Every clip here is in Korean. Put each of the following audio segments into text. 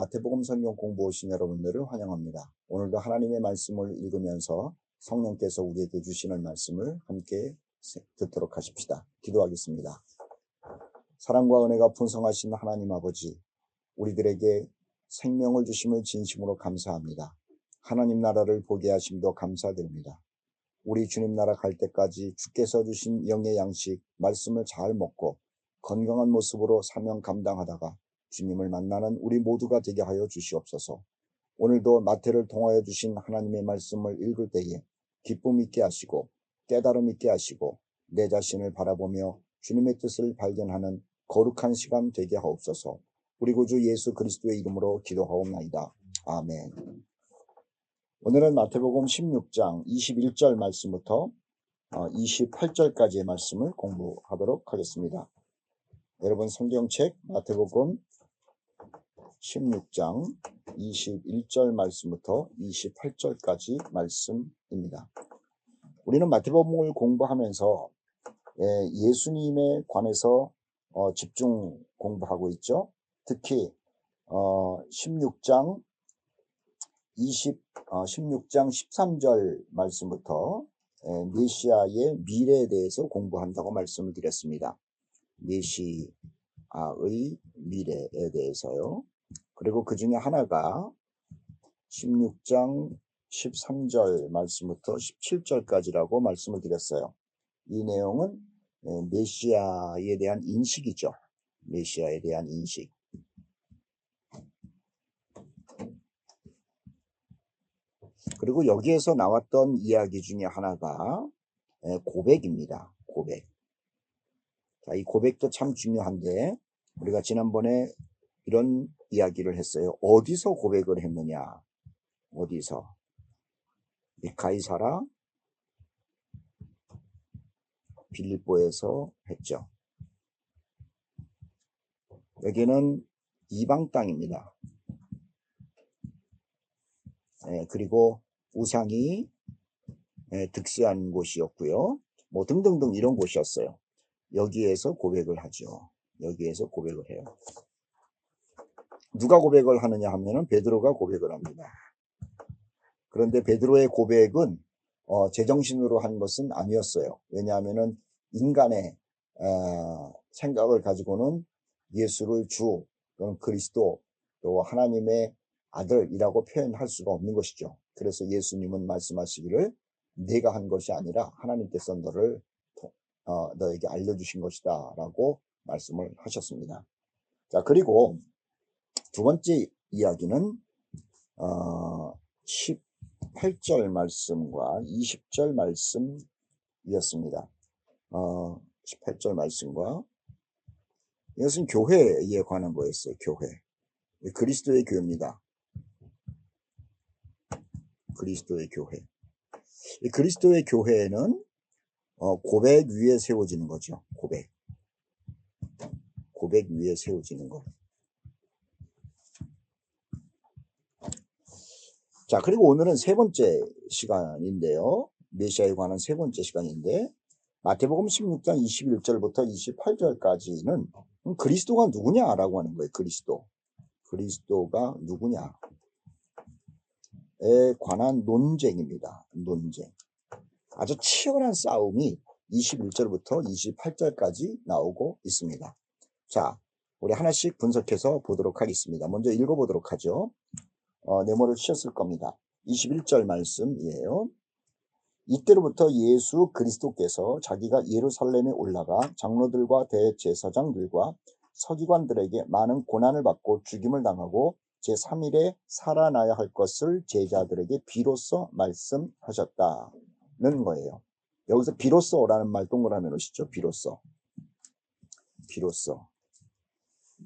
마태복음 성경 공부 오신 여러분들을 환영합니다. 오늘도 하나님의 말씀을 읽으면서 성령께서 우리에게 주시는 말씀을 함께 듣도록 하십시다. 기도하겠습니다. 사랑과 은혜가 풍성하신 하나님 아버지, 우리들에게 생명을 주심을 진심으로 감사합니다. 하나님 나라를 보게 하심도 감사드립니다. 우리 주님 나라 갈 때까지 주께서 주신 영의 양식, 말씀을 잘 먹고 건강한 모습으로 사명 감당하다가 주님을 만나는 우리 모두가 되게 하여 주시옵소서. 오늘도 마태를 통하여 주신 하나님의 말씀을 읽을 때에 기쁨 있게 하시고 깨달음 있게 하시고 내 자신을 바라보며 주님의 뜻을 발견하는 거룩한 시간 되게 하옵소서. 우리 구주 예수 그리스도의 이름으로 기도하옵나이다. 아멘. 오늘은 마태복음 16장 21절 말씀부터 28절까지의 말씀을 공부하도록 하겠습니다. 여러분 성경책 마태복음 16장 21절 말씀부터 28절까지 말씀입니다. 우리는 마태복음을 공부하면서 예수님에 관해서 집중 공부하고 있죠. 특히 16장 13절 말씀부터 메시아의 미래에 대해서 공부한다고 말씀을 드렸습니다. 메시아의 미래에 대해서요. 그리고 그 중에 하나가 16장 13절 말씀부터 17절까지라고 말씀을 드렸어요. 이 내용은 메시아에 대한 인식이죠. 메시아에 대한 인식. 그리고 여기에서 나왔던 이야기 중에 하나가 고백입니다. 고백. 자, 이 고백도 참 중요한데 우리가 지난번에 이런 이야기를 했어요. 어디서 고백을 했느냐? 어디서? 가이사라 빌립보에서 했죠. 여기는 이방 땅입니다. 그리고 우상이 득세한 곳이었고요. 뭐 등등등 이런 곳이었어요. 여기에서 고백을 하죠. 여기에서 고백을 해요. 누가 고백을 하느냐 하면은 베드로가 고백을 합니다. 그런데 베드로의 고백은 제정신으로 한 것은 아니었어요. 왜냐하면은 인간의 생각을 가지고는 예수를 주 또는 그리스도 또 하나님의 아들이라고 표현할 수가 없는 것이죠. 그래서 예수님은 말씀하시기를 내가 한 것이 아니라 하나님께서 너에게 알려주신 것이다 라고 말씀을 하셨습니다. 자, 그리고 두 번째 이야기는 18절 말씀과 20절 말씀이었습니다. 18절 말씀과 이것은 교회에 관한 거였어요. 교회. 그리스도의 교회입니다. 그리스도의 교회. 이 그리스도의 교회는 고백 위에 세워지는 거죠. 고백. 고백 위에 세워지는 것. 자, 그리고 오늘은 세 번째 시간인데요. 메시아에 관한 세 번째 시간인데 마태복음 16장 21절부터 28절까지는 그리스도가 누구냐라고 하는 거예요. 그리스도가 누구냐에 관한 논쟁입니다. 논쟁. 아주 치열한 싸움이 21절부터 28절까지 나오고 있습니다. 자, 우리 하나씩 분석해서 보도록 하겠습니다. 먼저 읽어보도록 하죠. 네모를 치셨을 겁니다. 21절 말씀이에요. 이때로부터 예수 그리스도께서 자기가 예루살렘에 올라가 장로들과 대제사장들과 서기관들에게 많은 고난을 받고 죽임을 당하고 제3일에 살아나야 할 것을 제자들에게 비로소 말씀하셨다는 거예요. 여기서 비로소라는 말 동그라미 놓으시죠. 비로소.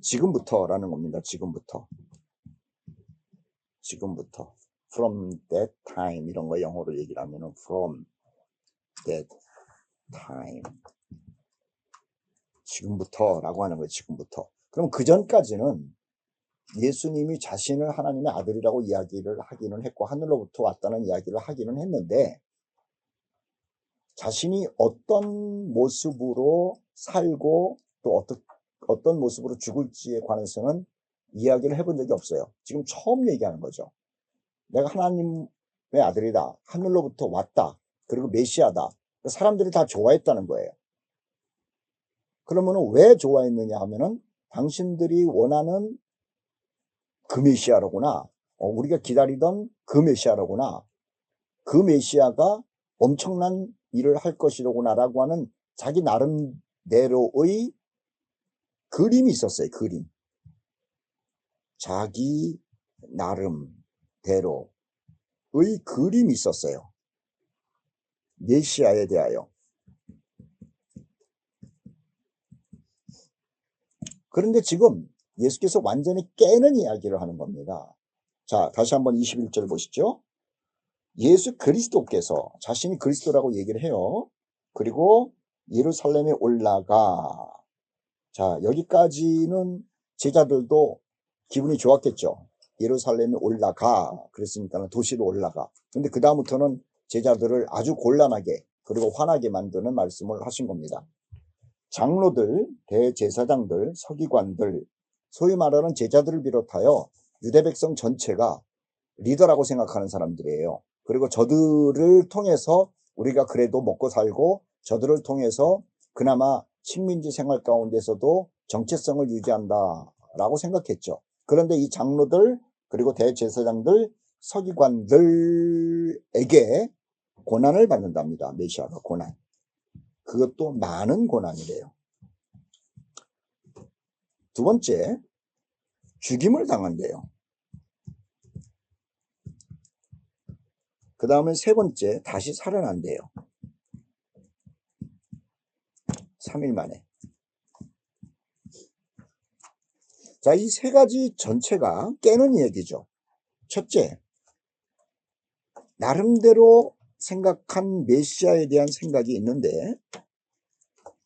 지금부터라는 겁니다. 지금부터. From that time 이런 거 영어로 얘기를 하면은 from that time 지금부터라고 하는 거예요. 지금부터. 그럼 그 전까지는 예수님이 자신을 하나님의 아들이라고 이야기를 하기는 했고 하늘로부터 왔다는 이야기를 하기는 했는데 자신이 어떤 모습으로 살고 또 어떤 모습으로 죽을지에 관해서는 이야기를 해본 적이 없어요. 지금 처음 얘기하는 거죠. 내가 하나님의 아들이다. 하늘로부터 왔다. 그리고 메시아다. 사람들이 다 좋아했다는 거예요. 그러면 왜 좋아했느냐 하면은 당신들이 원하는 그 메시아로구나. 우리가 기다리던 그 메시아로구나. 그 메시아가 엄청난 일을 할 것이로구나 라고 하는 자기 나름대로의 그림이 있었어요. 그림. 자기 나름대로의 그림이 있었어요. 메시아에 대하여. 그런데 지금 예수께서 완전히 깨는 이야기를 하는 겁니다. 자, 다시 한번 21절 보시죠. 예수 그리스도께서 자신이 그리스도라고 얘기를 해요. 그리고 예루살렘에 올라가. 자, 여기까지는 제자들도 기분이 좋았겠죠. 예루살렘에 올라가. 그랬으니까 도시로 올라가. 근데 그 다음부터는 제자들을 아주 곤란하게 그리고 화나게 만드는 말씀을 하신 겁니다. 장로들, 대제사장들, 서기관들, 소위 말하는 제자들을 비롯하여 유대 백성 전체가 리더라고 생각하는 사람들이에요. 그리고 저들을 통해서 우리가 그래도 먹고 살고 저들을 통해서 그나마 식민지 생활 가운데서도 정체성을 유지한다라고 생각했죠. 그런데 이 장로들 그리고 대제사장들, 서기관들에게 고난을 받는답니다. 메시아가 고난. 그것도 많은 고난이래요. 두 번째, 죽임을 당한대요. 그 다음에 세 번째, 다시 살아난대요. 3일 만에. 자, 이 세 가지 전체가 깨는 얘기죠. 첫째, 나름대로 생각한 메시아에 대한 생각이 있는데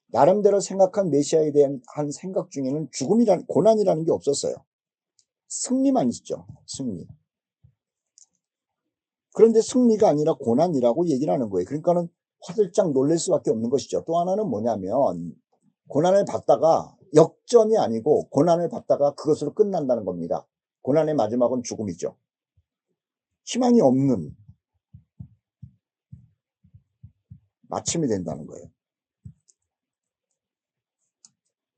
나름대로 생각한 메시아에 대한 한 생각 중에는 죽음이라는 고난이라는 게 없었어요. 승리만 있죠. 승리. 그런데 승리가 아니라 고난이라고 얘기를 하는 거예요. 그러니까는 화들짝 놀랄 수밖에 없는 것이죠. 또 하나는 뭐냐면 고난을 받다가 역전이 아니고 고난을 받다가 그것으로 끝난다는 겁니다. 고난의 마지막은 죽음이죠. 희망이 없는 마침이 된다는 거예요.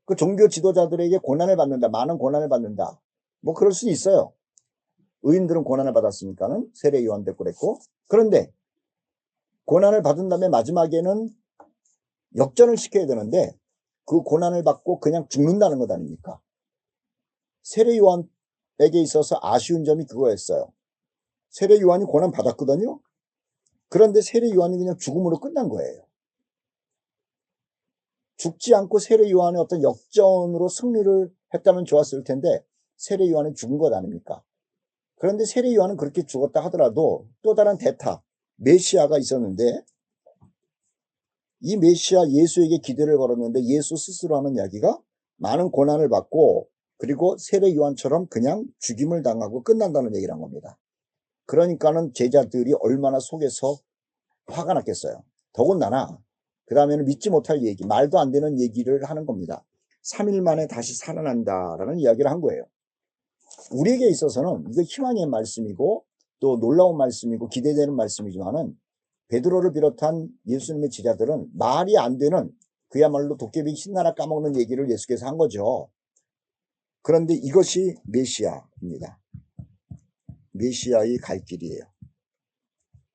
그 종교 지도자들에게 고난을 받는다. 많은 고난을 받는다. 뭐 그럴 수 있어요. 의인들은 고난을 받았으니까는 세례 요한도 그랬고. 그런데 고난을 받은 다음에 마지막에는 역전을 시켜야 되는데 그 고난을 받고 그냥 죽는다는 것 아닙니까? 세례 요한에게 있어서 아쉬운 점이 그거였어요. 세례 요한이 고난 받았거든요. 그런데 세례 요한이 그냥 죽음으로 끝난 거예요. 죽지 않고 세례 요한의 어떤 역전으로 승리를 했다면 좋았을 텐데 세례 요한은 죽은 것 아닙니까? 그런데 세례 요한은 그렇게 죽었다 하더라도 또 다른 대타, 메시아가 있었는데 이 메시아 예수에게 기대를 걸었는데 예수 스스로 하는 이야기가 많은 고난을 받고 그리고 세례 요한처럼 그냥 죽임을 당하고 끝난다는 얘기를 한 겁니다. 그러니까는 제자들이 얼마나 속에서 화가 났겠어요. 더군다나 그 다음에는 믿지 못할 얘기, 말도 안 되는 얘기를 하는 겁니다. 3일 만에 다시 살아난다라는 이야기를 한 거예요. 우리에게 있어서는 이거 희망의 말씀이고 또 놀라운 말씀이고 기대되는 말씀이지만은 베드로를 비롯한 예수님의 제자들은 말이 안 되는 그야말로 도깨비 신나라 까먹는 얘기를 예수께서 한 거죠. 그런데 이것이 메시아입니다. 메시아의 갈 길이에요.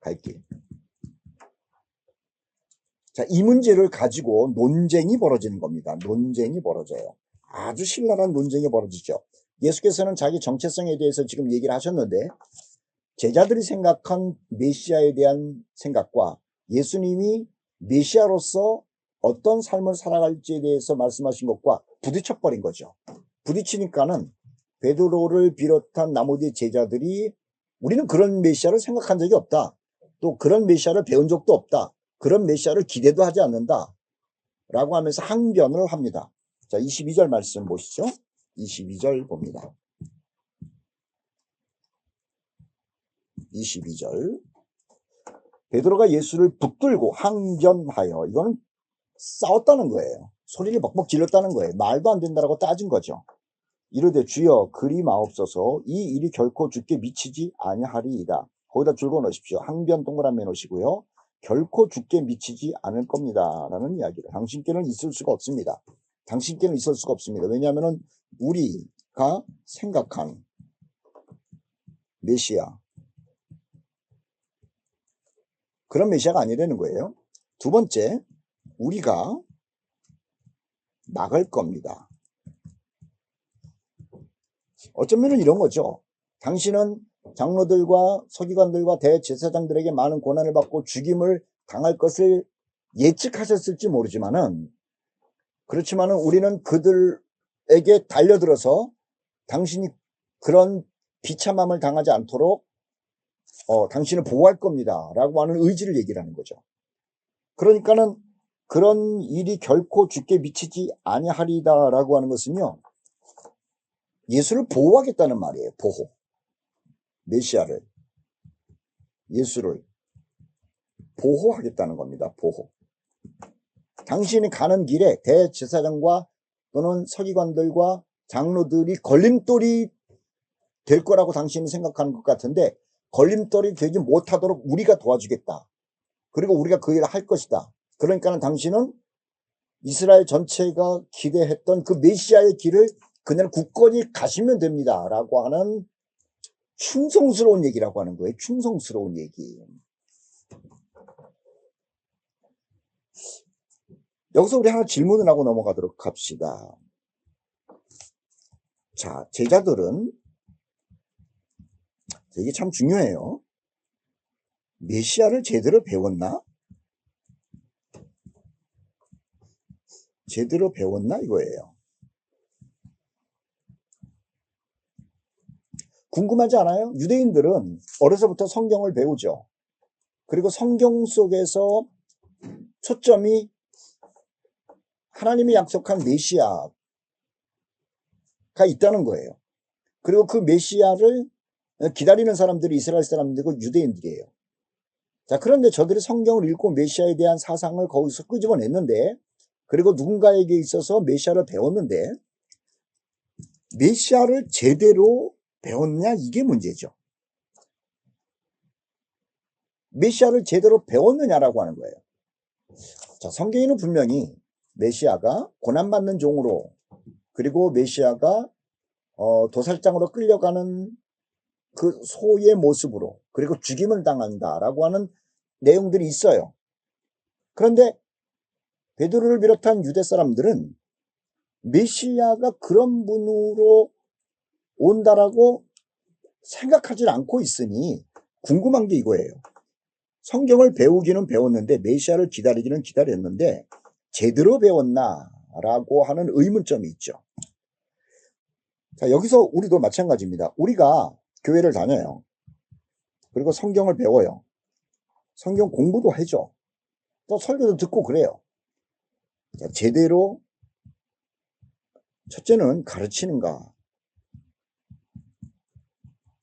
갈 길. 자, 이 문제를 가지고 논쟁이 벌어지는 겁니다. 논쟁이 벌어져요. 아주 신랄한 논쟁이 벌어지죠. 예수께서는 자기 정체성에 대해서 지금 얘기를 하셨는데 제자들이 생각한 메시아에 대한 생각과 예수님이 메시아로서 어떤 삶을 살아갈지에 대해서 말씀하신 것과 부딪혀버린 거죠. 부딪히니까는 베드로를 비롯한 나머지 제자들이 우리는 그런 메시아를 생각한 적이 없다. 또 그런 메시아를 배운 적도 없다. 그런 메시아를 기대도 하지 않는다. 라고 하면서 항변을 합니다. 자, 22절 말씀 보시죠. 22절 봅니다. 22절. 베드로가 예수를 붙들고 항변하여, 이거는 싸웠다는 거예요. 소리를 벅벅 질렀다는 거예요. 말도 안 된다라고 따진 거죠. 이르되 주여 그리 마옵소서 이 일이 결코 주께 미치지 아니하리이다. 거기다 줄거 넣으십시오. 항변 동그라미 놓으시고요. 결코 주께 미치지 않을 겁니다. 라는 이야기를. 당신께는 있을 수가 없습니다. 당신께는 있을 수가 없습니다. 왜냐하면 우리가 생각한 메시아, 그런 메시아가 아니라는 거예요. 두 번째, 우리가 막을 겁니다. 어쩌면 이런 거죠. 당신은 장로들과 서기관들과 대제사장들에게 많은 고난을 받고 죽임을 당할 것을 예측하셨을지 모르지만은, 그렇지만은 우리는 그들에게 달려들어서 당신이 그런 비참함을 당하지 않도록 당신을 보호할 겁니다. 라고 하는 의지를 얘기를 하는 거죠. 그러니까는 그런 일이 결코 주께 미치지 아니하리다 라고 하는 것은요, 예수를 보호하겠다는 말이에요. 보호. 메시아를, 예수를 보호하겠다는 겁니다. 보호. 당신이 가는 길에 대제사장과 또는 서기관들과 장로들이 걸림돌이 될 거라고 당신이 생각하는 것 같은데, 걸림돌이 되지 못하도록 우리가 도와주겠다. 그리고 우리가 그 일을 할 것이다. 그러니까는 당신은 이스라엘 전체가 기대했던 그 메시아의 길을 그냥 굳건히 가시면 됩니다. 라고 하는 충성스러운 얘기라고 하는 거예요. 충성스러운 얘기. 여기서 우리 하나 질문을 하고 넘어가도록 합시다. 자, 제자들은, 이게 참 중요해요. 메시아를 제대로 배웠나? 제대로 배웠나? 이거예요. 궁금하지 않아요? 유대인들은 어려서부터 성경을 배우죠. 그리고 성경 속에서 초점이 하나님이 약속한 메시아가 있다는 거예요. 그리고 그 메시아를 기다리는 사람들이 이스라엘 사람들이고 유대인들이에요. 자, 그런데 저들이 성경을 읽고 메시아에 대한 사상을 거기서 끄집어냈는데, 그리고 누군가에게 있어서 메시아를 배웠는데, 메시아를 제대로 배웠냐? 이게 문제죠. 메시아를 제대로 배웠느냐라고 하는 거예요. 자, 성경에는 분명히 메시아가 고난받는 종으로, 그리고 메시아가 도살장으로 끌려가는 그 소의 모습으로, 그리고 죽임을 당한다라고 하는 내용들이 있어요. 그런데 베드로를 비롯한 유대 사람들은 메시아가 그런 분으로 온다라고 생각하지 않고 있으니 궁금한 게 이거예요. 성경을 배우기는 배웠는데 메시아를 기다리기는 기다렸는데 제대로 배웠나라고 하는 의문점이 있죠. 자, 여기서 우리도 마찬가지입니다. 우리가 교회를 다녀요. 그리고 성경을 배워요. 성경 공부도 해줘. 또 설교도 듣고 그래요. 자, 제대로 첫째는 가르치는가?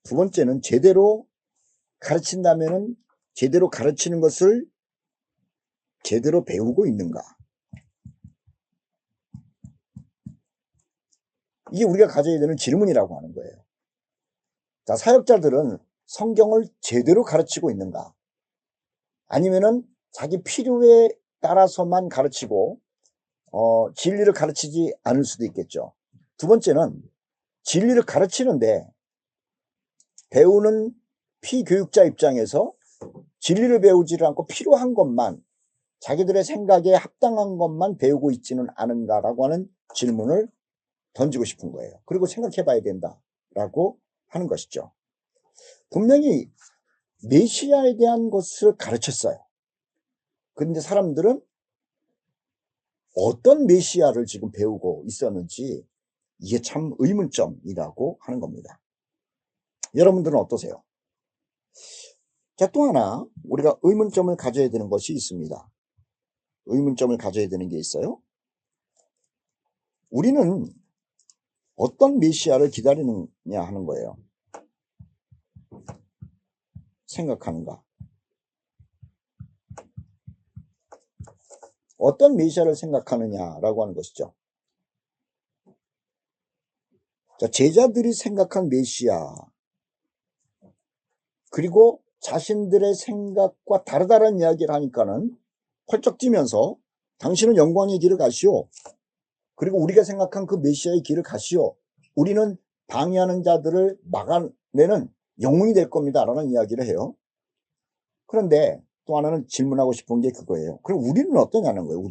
두 번째는 제대로 가르친다면은 제대로 가르치는 것을 제대로 배우고 있는가? 이게 우리가 가져야 되는 질문이라고 하는 거예요. 자, 사역자들은 성경을 제대로 가르치고 있는가? 아니면은 자기 필요에 따라서만 가르치고 진리를 가르치지 않을 수도 있겠죠. 두 번째는 진리를 가르치는데 배우는 피교육자 입장에서 진리를 배우지를 않고 필요한 것만, 자기들의 생각에 합당한 것만 배우고 있지는 않은가라고 하는 질문을 던지고 싶은 거예요. 그리고 생각해 봐야 된다라고 하는 것이죠. 분명히 메시아에 대한 것을 가르쳤어요. 그런데 사람들은 어떤 메시아를 지금 배우고 있었는지 이게 참 의문점이라고 하는 겁니다. 여러분들은 어떠세요? 자, 또 하나 우리가 의문점을 가져야 되는 것이 있습니다. 의문점을 가져야 되는 게 있어요. 우리는 어떤 메시아를 기다리느냐 하는 거예요. 생각하는가? 어떤 메시아를 생각하느냐라고 하는 것이죠. 자, 제자들이 생각한 메시아, 그리고 자신들의 생각과 다르다는 이야기를 하니까는 펄쩍 뛰면서 당신은 영광의 길을 가시오. 그리고 우리가 생각한 그 메시아의 길을 가시오. 우리는 방해하는 자들을 막아내는 영웅이 될 겁니다. 라는 이야기를 해요. 그런데 또 하나는 질문하고 싶은 게 그거예요. 그럼 우리는 어떠냐는 거예요.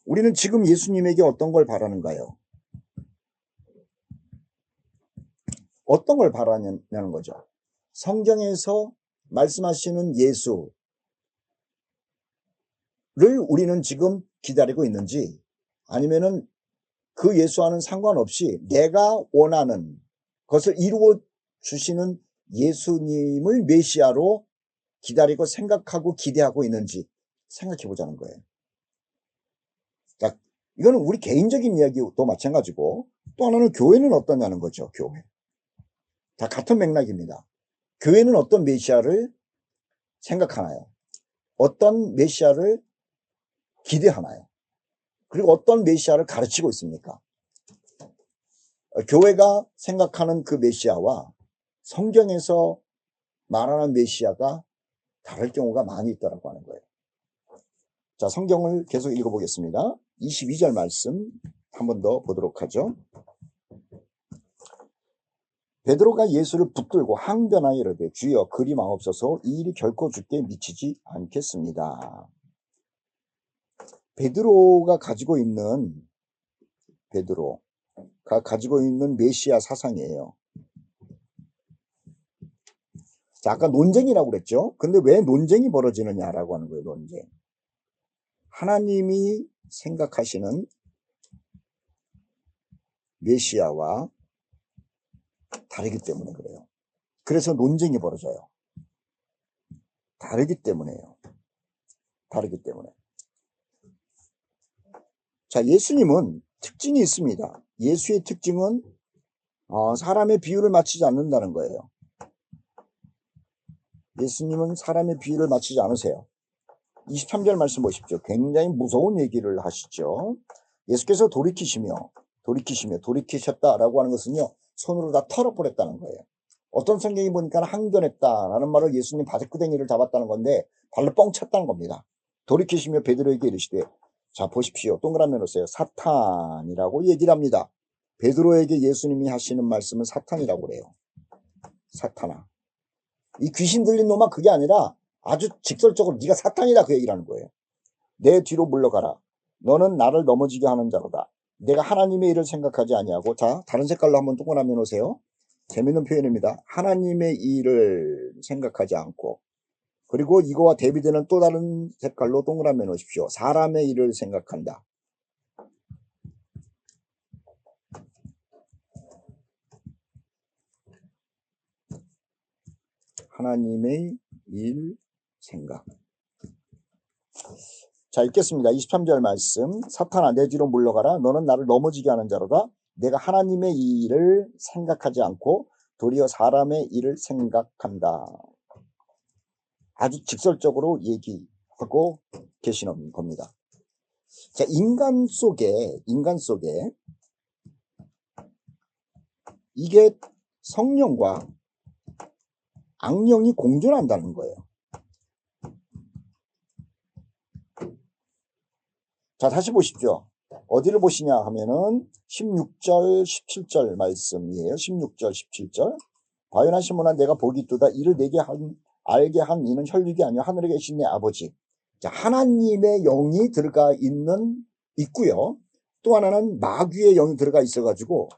우리는 지금 예수님에게 어떤 걸 바라는가요? 어떤 걸 바라냐는 거죠. 성경에서 말씀하시는 예수를 우리는 지금 기다리고 있는지, 아니면은 그 예수와는 상관없이 내가 원하는 것을 이루어 주시는 예수님을 메시아로 기다리고 생각하고 기대하고 있는지 생각해 보자는 거예요. 자, 이거는 우리 개인적인 이야기도 마찬가지고, 또 하나는 교회는 어떠냐는 거죠. 교회. 다 같은 맥락입니다. 교회는 어떤 메시아를 생각하나요? 어떤 메시아를 기대하나요? 그리고 어떤 메시아를 가르치고 있습니까? 교회가 생각하는 그 메시아와 성경에서 말하는 메시아가 다를 경우가 많이 있다고 하는 거예요. 자, 성경을 계속 읽어보겠습니다. 22절 말씀 한 번 더 보도록 하죠. 베드로가 예수를 붙들고 항변하여 이르되 주여 그리 마옵소서 이 일이 결코 주께 미치지 않겠습니다. 베드로가 가지고 있는 메시아 사상이에요. 자, 아까 논쟁이라고 그랬죠. 근데 왜 논쟁이 벌어지느냐라고 하는 거예요. 논쟁. 하나님이 생각하시는 메시아와 다르기 때문에 그래요. 그래서 논쟁이 벌어져요. 다르기 때문에요. 다르기 때문에. 자, 예수님은 특징이 있습니다. 예수의 특징은 사람의 비유를 맞추지 않는다는 거예요. 예수님은 사람의 비유를 맞추지 않으세요. 23절 말씀 보십시오. 굉장히 무서운 얘기를 하시죠. 예수께서 돌이키셨다라고 하는 것은요, 손으로 다 털어버렸다는 거예요. 어떤 성경이 보니까 항변했다라는 말을 예수님 바닥구덩이를 잡았다는 건데 발로 뻥 찼다는 겁니다. 돌이키시며 베드로에게 이르시되, 자 보십시오. 동그라미 놓으세요. 사탄이라고 얘기를 합니다. 베드로에게 예수님이 하시는 말씀은 사탄이라고 그래요. 사탄아. 이 귀신 들린 놈아 그게 아니라 아주 직설적으로 네가 사탄이다 그 얘기를 하는 거예요. 내 뒤로 물러가라. 너는 나를 넘어지게 하는 자로다. 내가 하나님의 일을 생각하지 아니하고, 자 다른 색깔로 한번 동그라미 놓으세요. 재밌는 표현입니다. 하나님의 일을 생각하지 않고, 그리고 이거와 대비되는 또 다른 색깔로 동그라미 놓으십시오. 사람의 일을 생각한다. 하나님의 일 생각. 자, 읽겠습니다. 23절 말씀. 사탄아 내 뒤로 물러가라. 너는 나를 넘어지게 하는 자로다. 내가 하나님의 일을 생각하지 않고 도리어 사람의 일을 생각한다. 아주 직설적으로 얘기하고 계시는 겁니다. 자, 인간 속에 이게 성령과 악령이 공존한다는 거예요. 자, 다시 보십시오. 어디를 보시냐 하면은 16절, 17절 말씀이에요. 16절, 17절. 과연하시므나 내가 복이 있도다. 이를 내게 알게 한 이는 혈육이 아니요 하늘에 계신 내 아버지. 자, 하나님의 영이 들어가 있고요. 또 하나는 마귀의 영이 들어가 있어가지고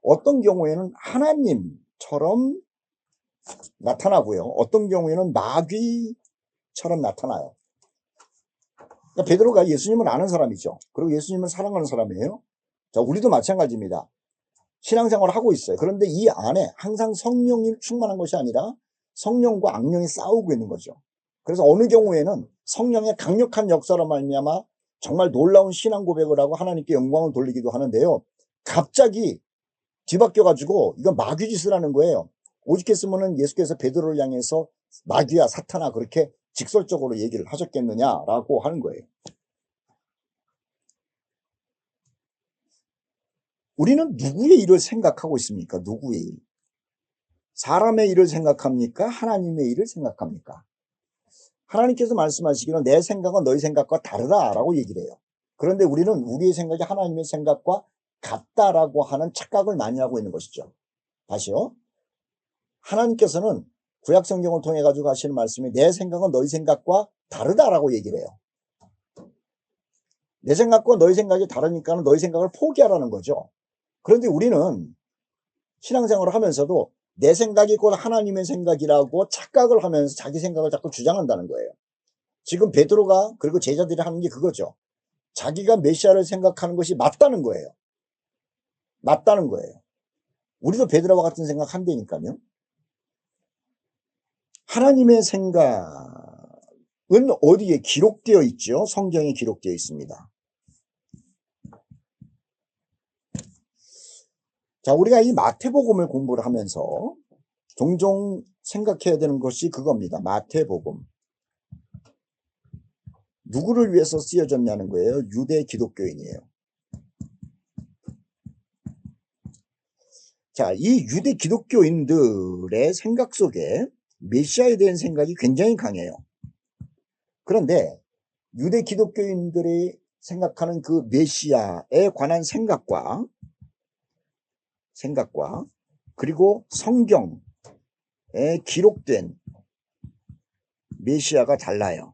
어떤 경우에는 하나님처럼 나타나고요. 어떤 경우에는 마귀처럼 나타나요. 그러니까 베드로가 예수님을 아는 사람이죠. 그리고 예수님을 사랑하는 사람이에요. 자, 우리도 마찬가지입니다. 신앙생활을 하고 있어요. 그런데 이 안에 항상 성령이 충만한 것이 아니라 성령과 악령이 싸우고 있는 거죠. 그래서 어느 경우에는 성령의 강력한 역사로 말미암아 정말 놀라운 신앙 고백을 하고 하나님께 영광을 돌리기도 하는데요. 갑자기 뒤바뀌어가지고 이건 마귀 짓을 하는 거예요. 오직했으면 예수께서 베드로를 향해서 마귀야 사탄아 그렇게 직설적으로 얘기를 하셨겠느냐라고 하는 거예요. 우리는 누구의 일을 생각하고 있습니까? 누구의 일? 사람의 일을 생각합니까? 하나님의 일을 생각합니까? 하나님께서 말씀하시기는 내 생각은 너희 생각과 다르다라고 얘기를 해요. 그런데 우리는 우리의 생각이 하나님의 생각과 같다라고 하는 착각을 많이 하고 있는 것이죠. 다시요. 하나님께서는 구약 성경을 통해 가지고 하시는 말씀이 내 생각은 너희 생각과 다르다라고 얘기를 해요. 내 생각과 너희 생각이 다르니까 너희 생각을 포기하라는 거죠. 그런데 우리는 신앙생활을 하면서도 내 생각이 곧 하나님의 생각이라고 착각을 하면서 자기 생각을 자꾸 주장한다는 거예요. 지금 베드로가 그리고 제자들이 하는 게 그거죠. 자기가 메시아를 생각하는 것이 맞다는 거예요. 맞다는 거예요. 우리도 베드로와 같은 생각 한다니까요. 하나님의 생각은 어디에 기록되어 있죠? 성경에 기록되어 있습니다. 자, 우리가 이 마태복음을 공부를 하면서 종종 생각해야 되는 것이 그겁니다. 마태복음. 누구를 위해서 쓰여졌냐는 거예요. 유대 기독교인이에요. 자, 이 유대 기독교인들의 생각 속에 메시아에 대한 생각이 굉장히 강해요. 그런데 유대 기독교인들이 생각하는 그 메시아에 관한 생각과 그리고 성경에 기록된 메시아가 달라요.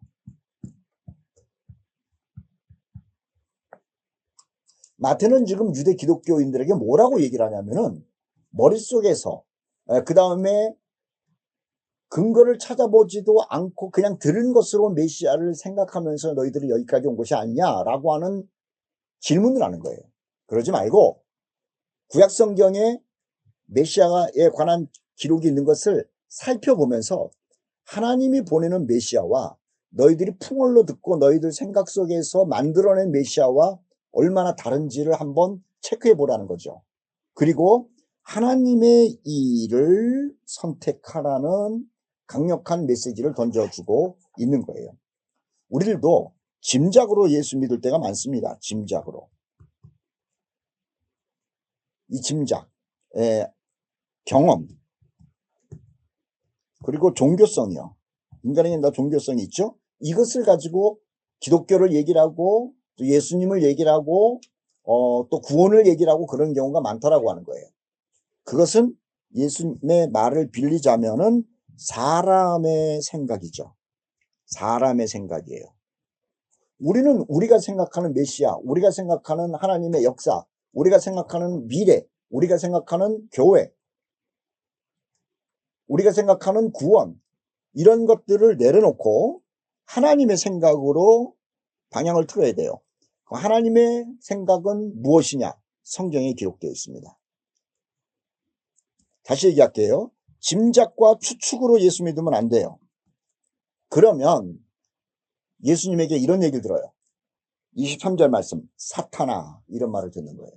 마태는 지금 유대 기독교인들에게 뭐라고 얘기를 하냐면은 머릿속에서 그 다음에 근거를 찾아보지도 않고 그냥 들은 것으로 메시아를 생각하면서 너희들이 여기까지 온 것이 아니냐라고 하는 질문을 하는 거예요. 그러지 말고 구약성경에 메시아에 관한 기록이 있는 것을 살펴보면서 하나님이 보내는 메시아와 너희들이 풍월로 듣고 너희들 생각 속에서 만들어낸 메시아와 얼마나 다른지를 한번 체크해 보라는 거죠. 그리고 하나님의 일을 선택하라는 강력한 메시지를 던져주고 있는 거예요. 우리들도 짐작으로 예수 믿을 때가 많습니다. 짐작으로. 이 짐작, 경험, 그리고 종교성이요. 인간에게 다 종교성이 있죠. 이것을 가지고 기독교를 얘기를 하고 또 예수님을 얘기를 하고 또 구원을 얘기를 하고 그런 경우가 많다라고 하는 거예요. 그것은 예수님의 말을 빌리자면은 사람의 생각이죠. 사람의 생각이에요. 우리는 우리가 생각하는 메시아, 우리가 생각하는 하나님의 역사, 우리가 생각하는 미래, 우리가 생각하는 교회, 우리가 생각하는 구원, 이런 것들을 내려놓고 하나님의 생각으로 방향을 틀어야 돼요. 하나님의 생각은 무엇이냐? 성경에 기록되어 있습니다. 다시 얘기할게요. 짐작과 추측으로 예수 믿으면 안 돼요. 그러면 예수님에게 이런 얘기를 들어요. 23절 말씀, 사탄아, 이런 말을 듣는 거예요.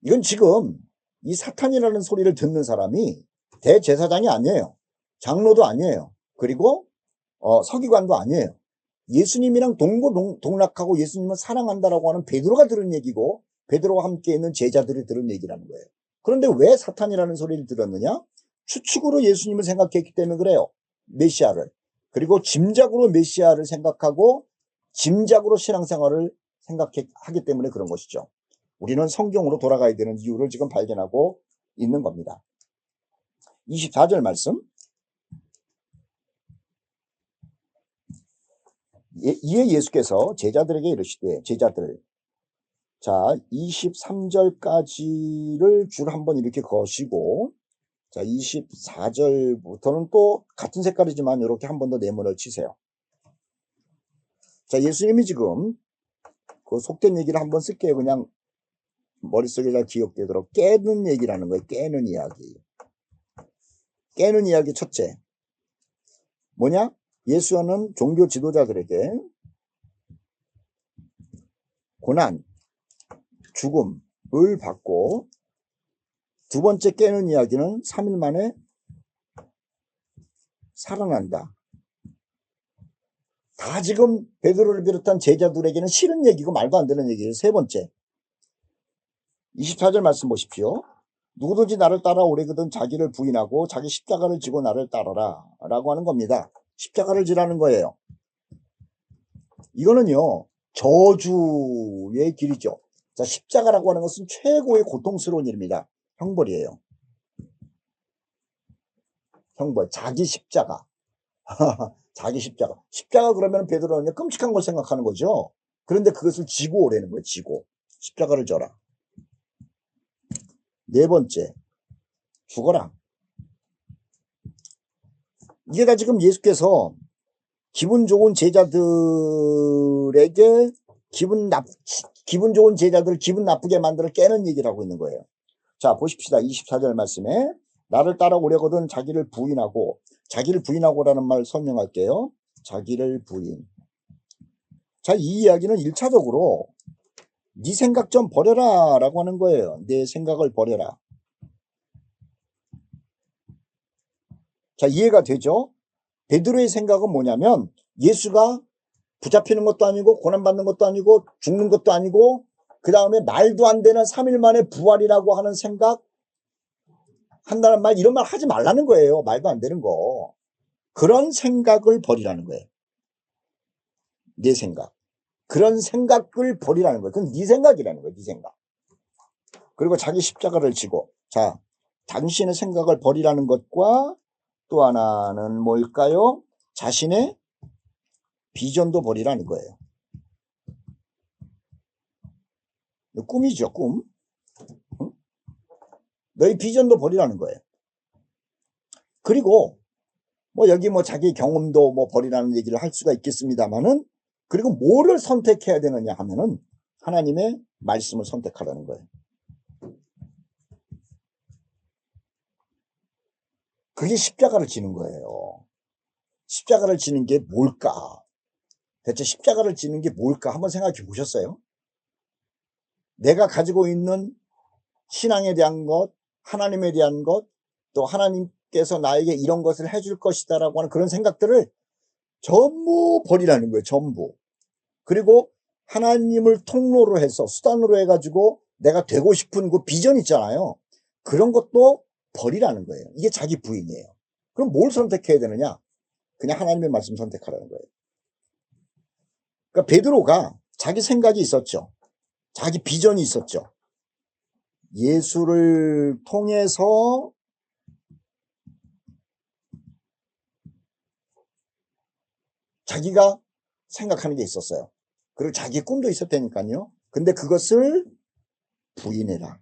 이건 지금 이 사탄이라는 소리를 듣는 사람이 대제사장이 아니에요. 장로도 아니에요. 그리고 서기관도 아니에요. 예수님이랑 동고동락하고 예수님을 사랑한다라고 하는 베드로가 들은 얘기고 베드로와 함께 있는 제자들이 들은 얘기라는 거예요. 그런데 왜 사탄이라는 소리를 들었느냐? 추측으로 예수님을 생각했기 때문에 그래요. 메시아를. 그리고 짐작으로 메시아를 생각하고 짐작으로 신앙생활을 생각하기 때문에 그런 것이죠. 우리는 성경으로 돌아가야 되는 이유를 지금 발견하고 있는 겁니다. 24절 말씀. 이에 예수께서 제자들에게 이르시되, 제자들, 자, 23절까지를 줄 한번 이렇게 거시고, 자, 24절부터는 또 같은 색깔이지만 이렇게 한 번 더 네모를 치세요. 자, 예수님이 지금 그 속된 얘기를 한번 쓸게요. 그냥 머릿속에 잘 기억되도록. 깨는 얘기라는 거예요. 깨는 이야기. 깨는 이야기 첫째. 뭐냐? 예수는 종교 지도자들에게 고난, 죽음을 받고 두 번째 깨는 이야기는 3일 만에 살아난다. 다 지금 베드로를 비롯한 제자들에게는 싫은 얘기고 말도 안 되는 얘기예요. 세 번째. 24절 말씀 보십시오. 누구든지 나를 따라 오래거든 자기를 부인하고 자기 십자가를 지고 나를 따라라 라고 하는 겁니다. 십자가를 지라는 거예요. 이거는요, 저주의 길이죠. 자, 십자가라고 하는 것은 최고의 고통스러운 일입니다. 형벌이에요. 형벌, 자기 십자가. 자기 십자가. 십자가 그러면 베드로는 끔찍한 걸 생각하는 거죠. 그런데 그것을 지고 오라는 거예요. 지고. 십자가를 져라. 네 번째, 죽어라. 이게 다 지금 예수께서 기분 좋은 제자들에게 기분 좋은 제자들을 기분 나쁘게 만들어 깨는 얘기를 하고 있는 거예요. 자, 보십시다. 24절 말씀에 나를 따라오려거든 자기를 부인하고라는 말 설명할게요. 자기를 부인. 자, 이 이야기는 1차적으로 네 생각 좀 버려라 라고 하는 거예요. 내 생각을 버려라. 자, 이해가 되죠? 베드로의 생각은 뭐냐면 예수가 붙잡히는 것도 아니고 고난받는 것도 아니고 죽는 것도 아니고 그 다음에 말도 안 되는 3일 만에 부활이라고 하는 생각 한다는 말, 이런 말 하지 말라는 거예요. 말도 안 되는 거. 그런 생각을 버리라는 거예요. 내 생각. 그런 생각을 버리라는 거예요. 그건 네 생각이라는 거예요. 네 생각. 그리고 자기 십자가를 지고, 자, 당신의 생각을 버리라는 것과 또 하나는 뭘까요? 자신의 비전도 버리라는 거예요. 꿈이죠, 꿈. 응? 너희 비전도 버리라는 거예요. 그리고 여기 자기 경험도 버리라는 얘기를 할 수가 있겠습니다만은, 그리고 뭐를 선택해야 되느냐 하면은 하나님의 말씀을 선택하라는 거예요. 그게 십자가를 지는 거예요. 십자가를 지는 게 뭘까? 대체 십자가를 지는 게 뭘까? 한번 생각해 보셨어요? 내가 가지고 있는 신앙에 대한 것, 하나님에 대한 것, 또 하나님께서 나에게 이런 것을 해줄 것이다 라고 하는 그런 생각들을 전부 버리라는 거예요. 전부. 그리고 하나님을 통로로 해서 수단으로 해가지고 내가 되고 싶은 그 비전 있잖아요. 그런 것도 버리라는 거예요. 이게 자기 부인이에요. 그럼 뭘 선택해야 되느냐? 그냥 하나님의 말씀 선택하라는 거예요. 그러니까 베드로가 자기 생각이 있었죠. 자기 비전이 있었죠. 예수를 통해서 자기가 생각하는 게 있었어요. 그리고 자기 꿈도 있었다니까요. 근데 그것을 부인해라.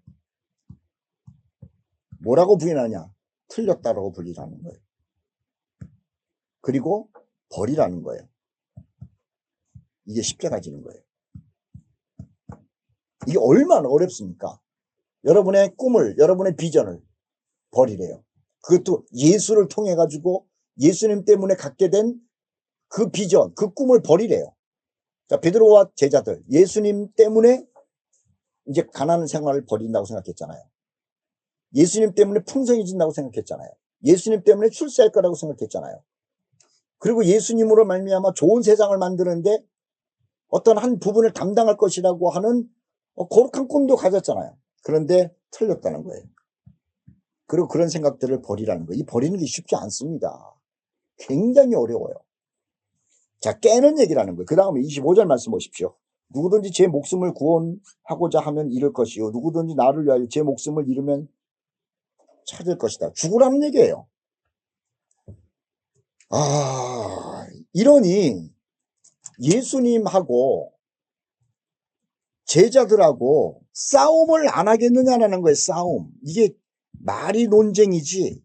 뭐라고 부인하냐? 틀렸다라고 불리라는 거예요. 그리고 버리라는 거예요. 이게 십자가 지는 거예요. 이게 얼마나 어렵습니까? 여러분의 꿈을, 여러분의 비전을 버리래요. 그것도 예수를 통해 가지고 예수님 때문에 갖게 된 그 비전, 그 꿈을 버리래요. 자, 베드로와 제자들, 예수님 때문에 이제 가난한 생활을 버린다고 생각했잖아요. 예수님 때문에 풍성해진다고 생각했잖아요. 예수님 때문에 출세할 거라고 생각했잖아요. 그리고 예수님으로 말미암아 좋은 세상을 만드는데 어떤 한 부분을 담당할 것이라고 하는 거룩한 꿈도 가졌잖아요. 그런데 틀렸다는 거예요. 그리고 그런 생각들을 버리라는 거예요. 이 버리는 게 쉽지 않습니다. 굉장히 어려워요. 자, 깨는 얘기라는 거예요. 그 다음에 25절 말씀 보십시오. 누구든지 제 목숨을 구원하고자 하면 잃을 것이요. 누구든지 나를 위하여 제 목숨을 잃으면 찾을 것이다. 죽으라는 얘기예요. 이러니 예수님하고 제자들하고 싸움을 안 하겠느냐라는 거예요. 싸움. 이게 말이 논쟁이지.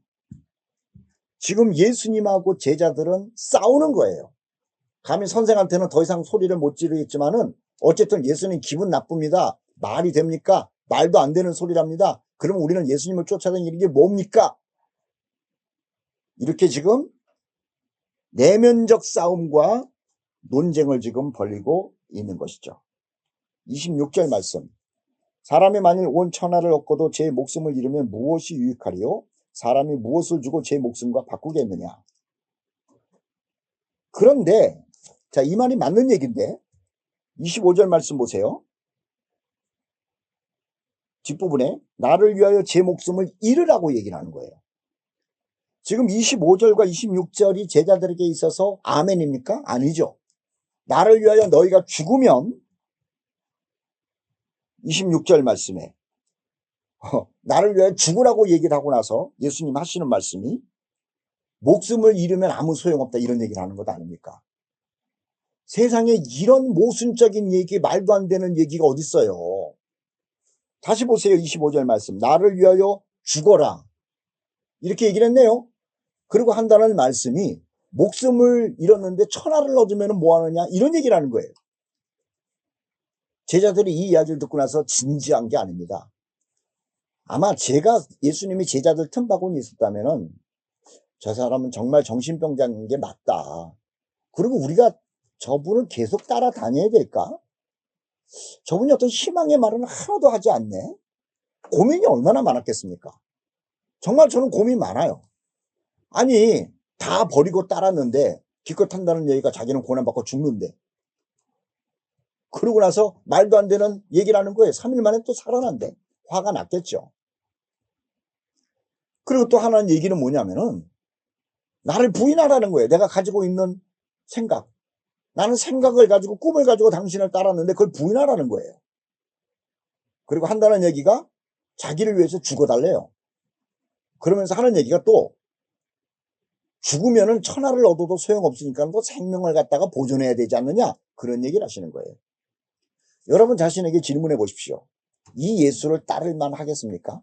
지금 예수님하고 제자들은 싸우는 거예요. 감히 선생한테는 더 이상 소리를 못 지르겠지만은 어쨌든 예수님 기분 나쁩니다. 말이 됩니까? 말도 안 되는 소리랍니다. 그럼 우리는 예수님을 쫓아다니는 게 뭡니까? 이렇게 지금 내면적 싸움과 논쟁을 지금 벌이고 있는 것이죠. 26절 말씀. 사람이 만일 온 천하를 얻고도 제 목숨을 잃으면 무엇이 유익하리요? 사람이 무엇을 주고 제 목숨과 바꾸겠느냐? 그런데 자, 이 말이 맞는 얘기인데 25절 말씀 보세요. 뒷부분에 나를 위하여 제 목숨을 잃으라고 얘기를 하는 거예요. 지금 25절과 26절이 제자들에게 있어서 아멘입니까? 아니죠. 나를 위하여 너희가 죽으면 26절 말씀에 나를 위하여 죽으라고 얘기를 하고 나서 예수님 하시는 말씀이 목숨을 잃으면 아무 소용없다 이런 얘기를 하는 것 아닙니까? 세상에 이런 모순적인 얘기, 말도 안 되는 얘기가 어딨어요. 다시 보세요. 25절 말씀. 나를 위하여 죽어라. 이렇게 얘기를 했네요. 그리고 한다는 말씀이 목숨을 잃었는데 천하를 얻으면 뭐하느냐 이런 얘기를 하는 거예요. 제자들이 이 이야기를 듣고 나서 진지한 게 아닙니다. 아마 제가 예수님이 제자들 틈바구니 있었다면은 저 사람은 정말 정신병자인 게 맞다. 그리고 우리가 저분을 계속 따라다녀야 될까? 저분이 어떤 희망의 말은 하나도 하지 않네. 고민이 얼마나 많았겠습니까? 정말 저는 고민 많아요. 아니 다 버리고 따랐는데 기껏 한다는 얘기가 자기는 고난받고 죽는데 그러고 나서 말도 안 되는 얘기를 하는 거예요. 3일 만에 또 살아난대. 화가 났겠죠. 그리고 또 하나는 얘기는 뭐냐면은 나를 부인하라는 거예요. 내가 가지고 있는 생각. 나는 생각을 가지고 꿈을 가지고 당신을 따랐는데 그걸 부인하라는 거예요. 그리고 한다는 얘기가 자기를 위해서 죽어달래요. 그러면서 하는 얘기가 또 죽으면은 천하를 얻어도 소용없으니까 뭐 생명을 갖다가 보존해야 되지 않느냐 그런 얘기를 하시는 거예요. 여러분 자신에게 질문해 보십시오. 이 예수를 따를 만 하겠습니까?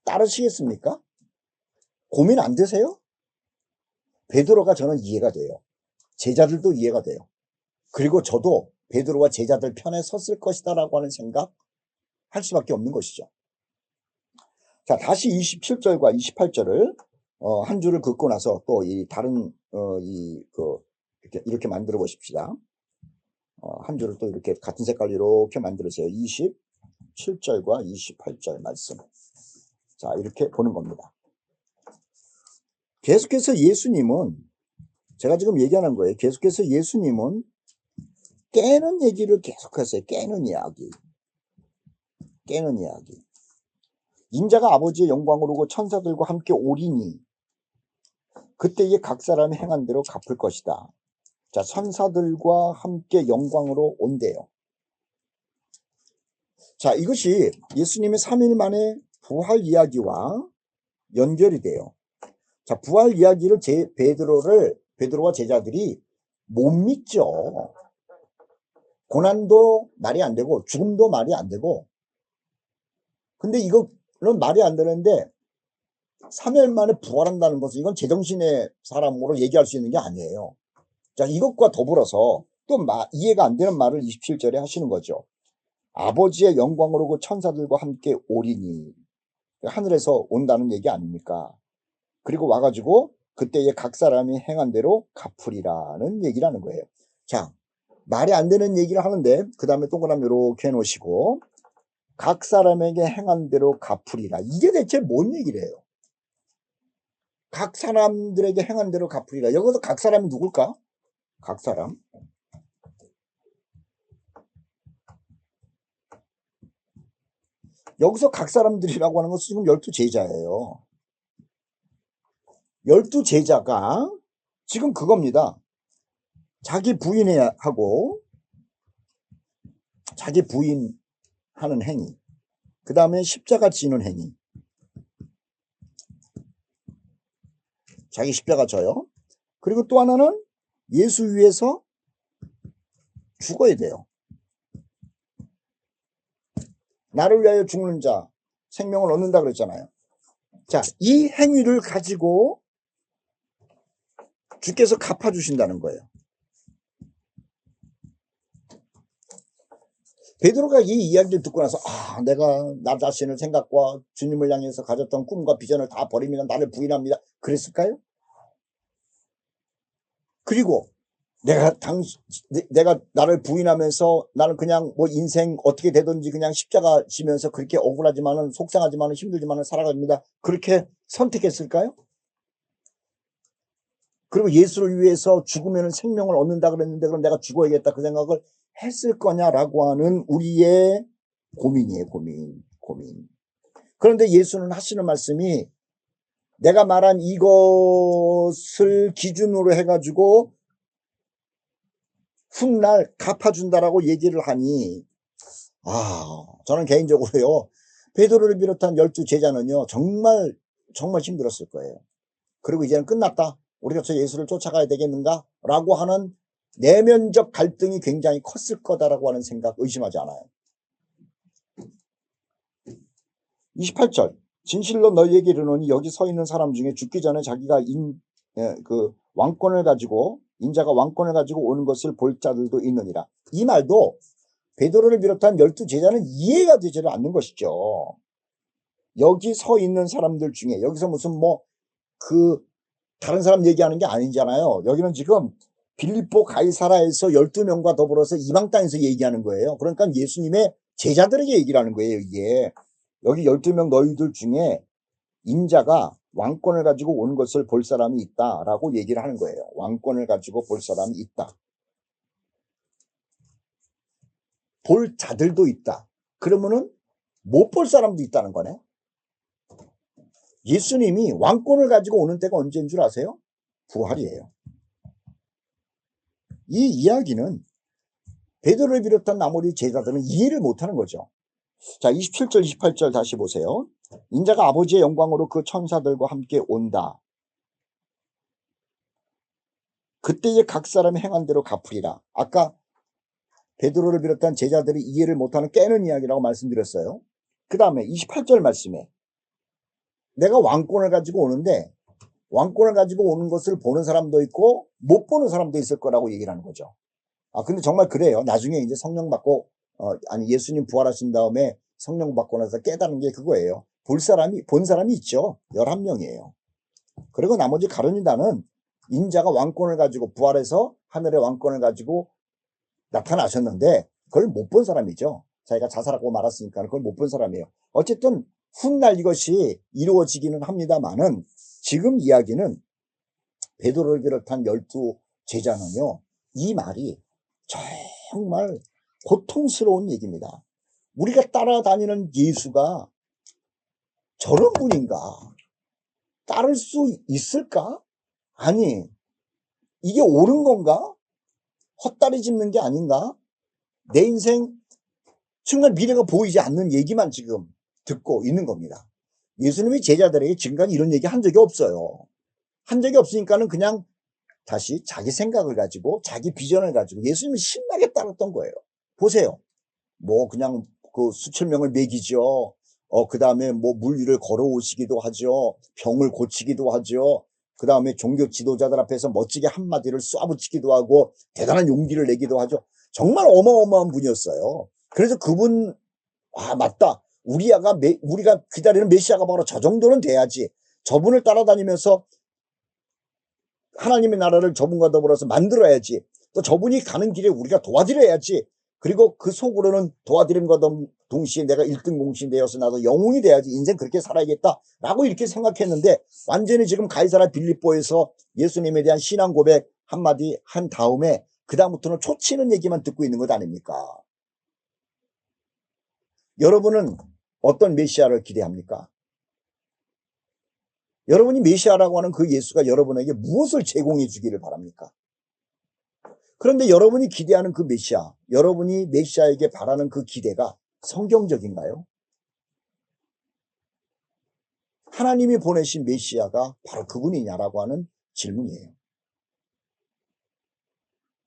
따르시겠습니까? 고민 안 되세요? 베드로가 저는 이해가 돼요. 제자들도 이해가 돼요. 그리고 저도 베드로와 제자들 편에 섰을 것이다 라고 하는 생각 할 수밖에 없는 것이죠. 자, 다시 27절과 28절을 한 줄을 긋고 나서 또 이 다른 이렇게 만들어 보십시다. 한 줄을 또 이렇게 같은 색깔로 이렇게 만들으세요. 27절과 28절 말씀. 자, 이렇게 보는 겁니다. 계속해서 예수님은 제가 지금 얘기하는 거예요. 계속해서 예수님은 깨는 얘기를 계속하세요. 깨는 이야기. 깨는 이야기. 인자가 아버지의 영광으로 오고 천사들과 함께 오리니 그때에 각 사람이 행한 대로 갚을 것이다. 자, 천사들과 함께 영광으로 온대요. 자, 이것이 예수님의 3일 만에 부활 이야기와 연결이 돼요. 자, 부활 이야기를 베드로와 제자들이 못 믿죠. 고난도 말이 안 되고 죽음도 말이 안 되고. 근데 이거는 말이 안 되는데 3일 만에 부활한다는 것은 이건 제정신의 사람으로 얘기할 수 있는 게 아니에요. 자, 이것과 더불어서 또 이해가 안 되는 말을 27절에 하시는 거죠. 아버지의 영광으로 오고 천사들과 함께 오리니. 하늘에서 온다는 얘기 아닙니까? 그리고 와가지고 그때에 각 사람이 행한 대로 갚으리라는 얘기를 하는 거예요. 자, 말이 안 되는 얘기를 하는데 그 다음에 동그라미 이렇게 해놓으시고 각 사람에게 행한 대로 갚으리라. 이게 대체 뭔 얘기를 해요? 각 사람들에게 행한 대로 갚으리라. 여기서 각 사람이 누굴까? 각 사람. 여기서 각 사람들이라고 하는 것은 지금 12제자예요. 12제자가 지금 그겁니다. 자기 부인하고 자기 부인하는 행위. 그 다음에 십자가 지는 행위. 자기 십자가 져요. 그리고 또 하나는 예수 위해서 죽어야 돼요. 나를 위하여 죽는 자 생명을 얻는다 그랬잖아요. 자, 이 행위를 가지고 주께서 갚아주신다는 거예요. 베드로가 이 이야기를 듣고 나서 내가 나 자신의 생각과 주님을 향해서 가졌던 꿈과 비전을 다 버리면 나를 부인합니다. 그랬을까요? 그리고 내가 나를 부인하면서 나는 그냥 뭐 인생 어떻게 되든지 그냥 십자가 지면서 그렇게 억울하지만은 속상하지만은 힘들지만은 살아갑니다. 그렇게 선택했을까요? 그리고 예수를 위해서 죽으면 생명을 얻는다 그랬는데 그럼 내가 죽어야겠다 그 생각을 했을 거냐라고 하는 우리의 고민이에요. 고민. 그런데 예수는 하시는 말씀이 내가 말한 이것을 기준으로 해가지고 훗날 갚아준다라고 얘기를 하니, 저는 개인적으로요, 베드로를 비롯한 12제자는요, 정말 힘들었을 거예요. 그리고 이제는 끝났다. 우리가 저 예수를 쫓아가야 되겠는가? 라고 하는 내면적 갈등이 굉장히 컸을 거다라고 하는 생각 의심하지 않아요. 28절. 진실로 너희에게 이르노니 여기 서 있는 사람 중에 죽기 전에 자기가 왕권을 가지고, 인자가 왕권을 가지고 오는 것을 볼 자들도 있느니라. 이 말도 베드로를 비롯한 12제자는 이해가 되지 않는 것이죠. 여기 서 있는 사람들 중에, 여기서 무슨 다른 사람 얘기하는 게 아니잖아요. 여기는 지금 빌립보 가이사라에서 12명과 더불어서 이방 땅에서 얘기하는 거예요. 그러니까 예수님의 제자들에게 얘기를 하는 거예요, 이게. 여기 12명 너희들 중에 인자가 왕권을 가지고 오는 것을 볼 사람이 있다라고 얘기를 하는 거예요. 왕권을 가지고 볼 사람이 있다. 볼 자들도 있다. 그러면은 못 볼 사람도 있다는 거네. 예수님이 왕권을 가지고 오는 때가 언제인 줄 아세요? 부활이에요. 이 이야기는 베드로를 비롯한 나머지 제자들은 이해를 못하는 거죠. 자, 27절, 28절 다시 보세요. 인자가 아버지의 영광으로 그 천사들과 함께 온다. 그때에 각 사람이 행한 대로 갚으리라. 아까 베드로를 비롯한 제자들이 이해를 못하는 깨는 이야기라고 말씀드렸어요. 그 다음에 28절 말씀에 내가 왕권을 가지고 오는데 왕권을 가지고 오는 것을 보는 사람도 있고 못 보는 사람도 있을 거라고 얘기를 하는 거죠. 근데 정말 그래요. 나중에 이제 성령 받고 예수님 부활하신 다음에 성령 받고 나서 깨달은 게 그거예요. 본 사람이 있죠. 11명이에요. 그리고 나머지 가룟유다는 인자가 왕권을 가지고 부활해서 하늘의 왕권을 가지고 나타나셨는데 그걸 못 본 사람이죠. 자기가 자살하고 말았으니까 그걸 못 본 사람이에요. 어쨌든 훗날 이것이 이루어지기는 합니다만은 지금 이야기는 베드로를 비롯한 12제자는요. 이 말이 정말 고통스러운 얘기입니다. 우리가 따라다니는 예수가 저런 분인가? 따를 수 있을까? 아니, 이게 옳은 건가? 헛다리 짚는 게 아닌가? 내 인생 정말 미래가 보이지 않는 얘기만 지금 듣고 있는 겁니다. 예수님이 제자들에게 지금까지 이런 얘기 한 적이 없어요. 한 적이 없으니까는 그냥 다시 자기 생각을 가지고 자기 비전을 가지고 예수님을 신나게 따랐던 거예요. 보세요. 그냥 수천 명을 먹이죠. 그 다음에 물 위를 걸어오시기도 하죠. 병을 고치기도 하죠. 그 다음에 종교 지도자들 앞에서 멋지게 한마디를 쏴붙이기도 하고 대단한 용기를 내기도 하죠. 정말 어마어마한 분이었어요. 그래서 그분, 맞다. 우리가 기다리는 메시아가 바로 저 정도는 돼야지. 저분을 따라다니면서 하나님의 나라를 저분과 더불어서 만들어야지. 또 저분이 가는 길에 우리가 도와드려야지. 그리고 그 속으로는 도와드림과 동시에 내가 1등 공신 되어서 나도 영웅이 돼야지. 인생 그렇게 살아야겠다 라고 이렇게 생각했는데 완전히 지금 가이사라 빌립보에서 예수님에 대한 신앙 고백 한마디 한 다음에 그 다음부터는 초치는 얘기만 듣고 있는 것 아닙니까? 여러분은 어떤 메시아를 기대합니까? 여러분이 메시아라고 하는 그 예수가 여러분에게 무엇을 제공해 주기를 바랍니까? 그런데 여러분이 기대하는 그 메시아, 여러분이 메시아에게 바라는 그 기대가 성경적인가요? 하나님이 보내신 메시아가 바로 그분이냐라고 하는 질문이에요.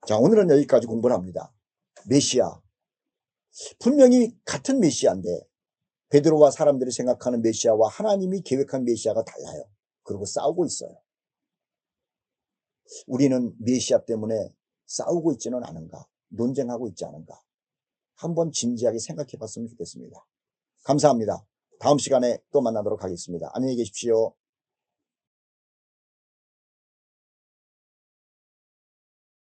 자, 오늘은 여기까지 공부를 합니다. 메시아. 분명히 같은 메시아인데 베드로와 사람들이 생각하는 메시아와 하나님이 계획한 메시아가 달라요. 그리고 싸우고 있어요. 우리는 메시아 때문에 싸우고 있지는 않은가? 논쟁하고 있지 않은가? 한번 진지하게 생각해 봤으면 좋겠습니다. 감사합니다. 다음 시간에 또 만나도록 하겠습니다. 안녕히 계십시오.